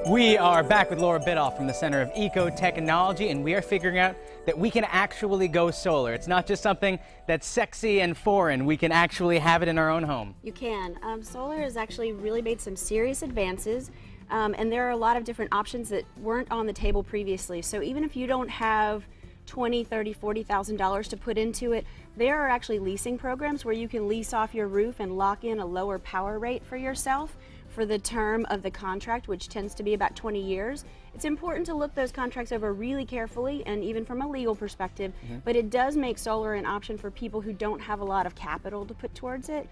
We are back with Laura Bidoff from the Center of Ecotechnology, and we are figuring out that we can actually go solar. It's not just something that's sexy and foreign. We can actually have it in our own home. You can. Solar has actually really made some serious advances, and there are a lot of different options that weren't on the table previously. So even if you don't have $20,000, $30,000, $40,000 to put into it, there are actually leasing programs where you can lease off your roof and lock in a lower power rate for yourself for the term of the contract, which tends to be about 20 years. It's important to look those contracts over really carefully, and even from a legal perspective, but it does make solar an option for people who don't have a lot of capital to put towards it.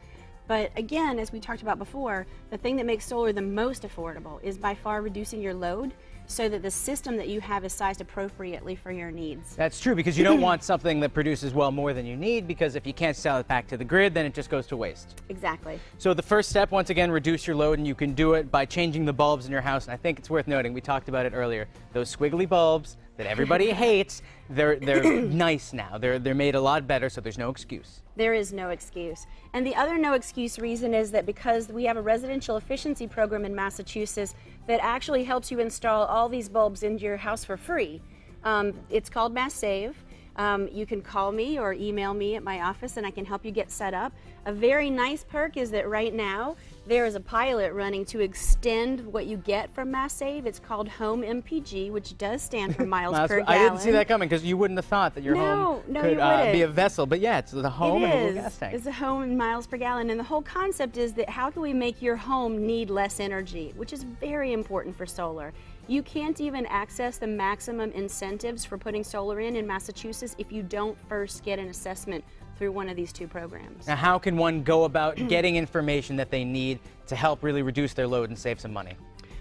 But again, as we talked about before, the thing that makes solar the most affordable is by far reducing your load so that the system that you have is sized appropriately for your needs. That's true, because you don't want something that produces well more than you need, because if you can't sell it back to the grid, then it just goes to waste. Exactly. So the first step, once again, reduce your load, and you can do it by changing the bulbs in your house. And I think it's worth noting, we talked about it earlier, those squiggly bulbs that everybody hates, they're nice now. They're made a lot better, so there's no excuse. There is no excuse. And the other no excuse reason is that because we have a residential efficiency program in Massachusetts that actually helps you install all these bulbs into your house for free. It's called Mass Save. You can call me or email me at my office and I can help you get set up. A very nice perk is that right now there is a pilot running to extend what you get from Mass Save. It's called Home MPG, which does stand for miles per gallon. I didn't see that coming, because you wouldn't have thought that your home could be a vessel. But yeah, it's the home and a little gas tank. It's a home in miles per gallon. And the whole concept is that how can we make your home need less energy, which is very important for solar. You can't even access the maximum incentives for putting solar in Massachusetts if you don't first get an assessment through one of these two programs. Now, how can one go about getting information that they need to help really reduce their load and save some money?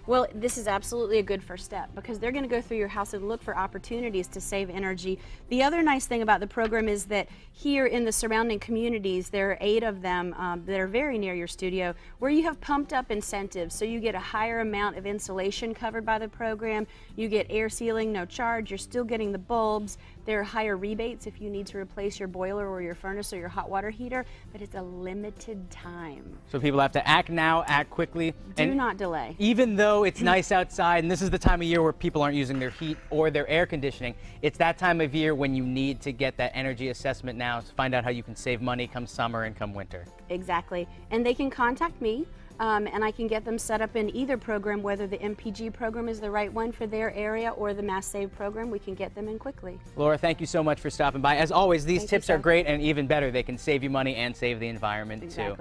Well, this is absolutely a good first step, because they're going to go through your house and look for opportunities to save energy. The other nice thing about the program is that here in the surrounding communities, there are 8 of them that are very near your studio, where you have pumped up incentives. So you get a higher amount of insulation covered by the program, you get air sealing, no charge, you're still getting the bulbs. There are higher rebates if you need to replace your boiler or your furnace or your hot water heater, but it's a limited time. So people have to act now, act quickly. Do not delay. Even though it's nice outside, and this is the time of year where people aren't using their heat or their air conditioning, it's that time of year when you need to get that energy assessment now to find out how you can save money come summer and come winter. Exactly. And they can contact me. And I can get them set up in either program, whether the MPG program is the right one for their area or the Mass Save program. We can get them in quickly. Laura, thank you so much for stopping by. As always, these tips are great, and even better, they can save you money and save the environment too.